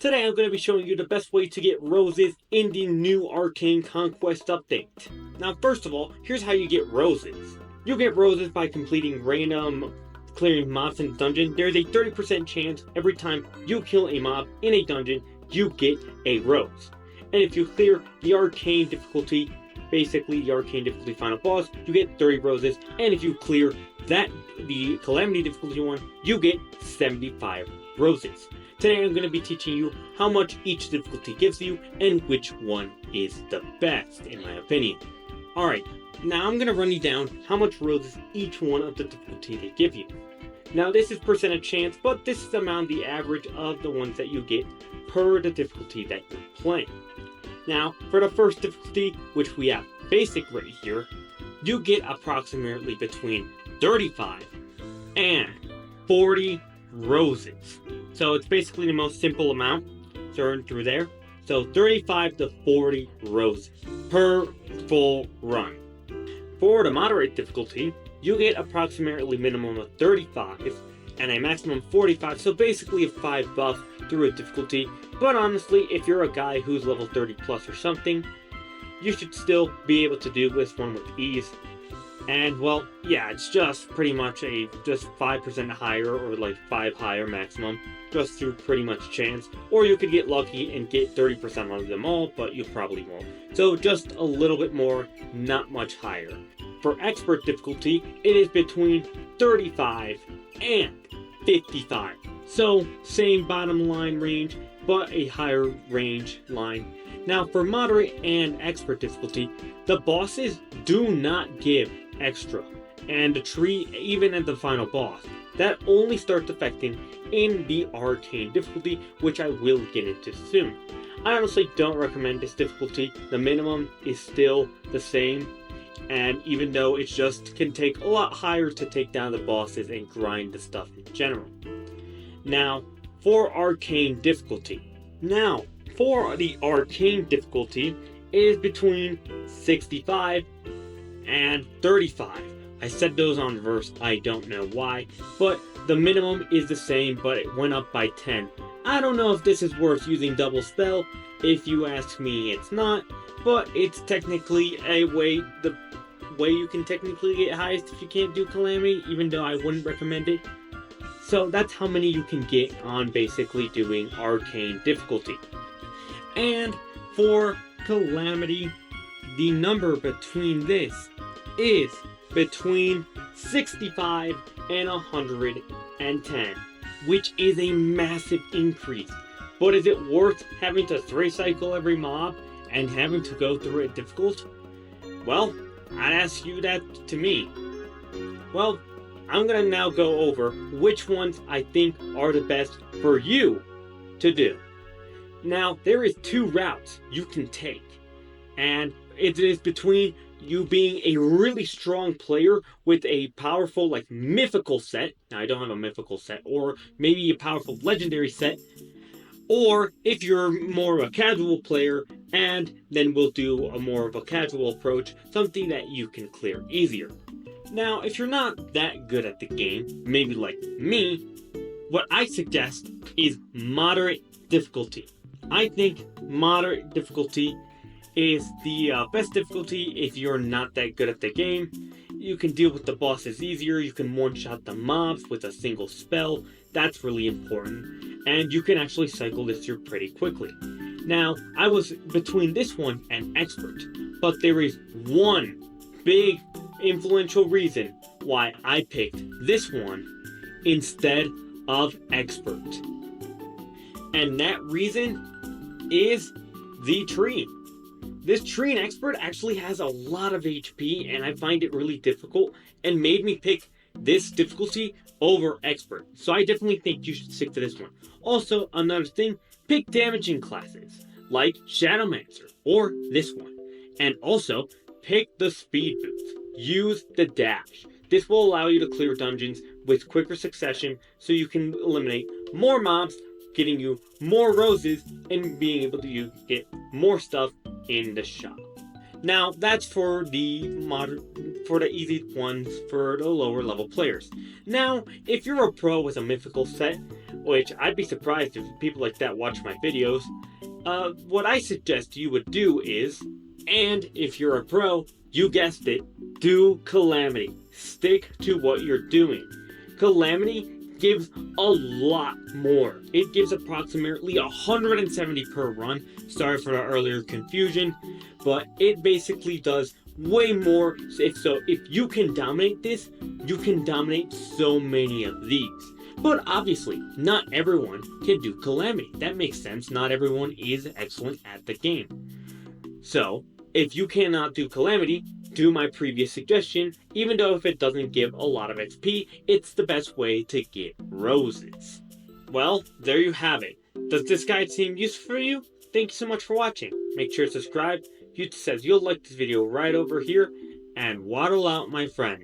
Today I'm going to be showing you the best way to get roses in the new Arcane Conquest update. Now first of all, here's how you get roses. You get roses by completing random clearing mobs in the dungeon. There's a 30% chance every time you kill a mob in a dungeon, you get a rose. And if you clear the Arcane difficulty, basically the Arcane difficulty final boss, you get 30 roses. And if you clear the Calamity difficulty one, you get 75 roses. Today I'm going to be teaching you how much each difficulty gives you and which one is the best, in my opinion. Alright, now I'm going to run you down how much roses each one of the difficulty they give you. Now this is percentage chance, but this is the average of the ones that you get per the difficulty that you're playing. Now, for the first difficulty, which we have basic right here, you get approximately between 35 and 40 roses. So it's basically the most simple amount to earn through there. So 35 to 40 roses per full run. For the moderate difficulty, you get approximately minimum of 35 and a maximum 45, so basically a 5 buff through a difficulty. But honestly, if you're a guy who's level 30 plus or something, you should still be able to do this one with ease. And well, yeah, it's just pretty much just 5% higher or like 5 higher maximum, just through pretty much chance. Or you could get lucky and get 30% of them all, but you probably won't. So just a little bit more, not much higher. For expert difficulty, it is between 35 and 55. So same bottom line range, but a higher range line. Now for moderate and expert difficulty, the bosses do not give extra, and the tree even at the final boss. That only starts affecting in the Arcane difficulty, which I will get into soon. I honestly don't recommend this difficulty. The minimum is still the same, and even though it just can take a lot higher to take down the bosses and grind the stuff in general. Now for Arcane difficulty. Now for the Arcane difficulty, it is between 65 and 35. I said those on reverse, I don't know why, but the minimum is the same, but it went up by 10. I don't know if this is worth using double spell. If you ask me, it's not, but it's technically the way you can technically get highest if you can't do Calamity, even though I wouldn't recommend it. So that's how many you can get on basically doing Arcane difficulty. And for Calamity, the number between this is between 65 and 110, which is a massive increase. But is it worth having to 3-cycle every mob and having to go through it difficult? Well, I'd ask you that to me. Well, I'm gonna now go over which ones I think are the best for you to do. Now, there is 2 routes you can take, and it is between you being a really strong player with a powerful, like, mythical set. Now, I don't have a mythical set, or maybe a powerful legendary set. Or if you're more of a casual player, and then we'll do a more of a casual approach, something that you can clear easier. Now, if you're not that good at the game, maybe like me, what I suggest is moderate difficulty. I think moderate difficulty is the best difficulty if you're not that good at the game. You can deal with the bosses easier, you can one-shot the mobs with a single spell. That's really important. And you can actually cycle this through pretty quickly. Now, I was between this one and expert, but there is one big influential reason why I picked this one instead of expert. And that reason is the tree. This tree in expert actually has a lot of HP, and I find it really difficult, and made me pick this difficulty over expert. So I definitely think you should stick to this one. Also, another thing, pick damaging classes like Shadowmancer or this one. And also, pick the speed boost. Use the dash. This will allow you to clear dungeons with quicker succession, so you can eliminate more mobs, getting you more roses, and being able to get more stuff in the shop. Now, that's for the easy ones for the lower level players. Now, if you're a pro with a mythical set, which I'd be surprised if people like that watch my videos, what I suggest you would do is, and if you're a pro, you guessed it, do Calamity. Stick to what you're doing. Calamity gives a lot more. It gives approximately 170 per run. Sorry for the earlier confusion, but it basically does way more. If you can dominate this, you can dominate so many of these. But obviously, not everyone can do Calamity. That makes sense. Not everyone is excellent at the game. So, if you cannot do Calamity, do my previous suggestion. Even though if it doesn't give a lot of XP, it's the best way to get roses. Well, there you have it. Does this guide seem useful for you? Thank you so much for watching. Make sure to subscribe. YouTube says you'll like this video right over here. And waddle out, my friend.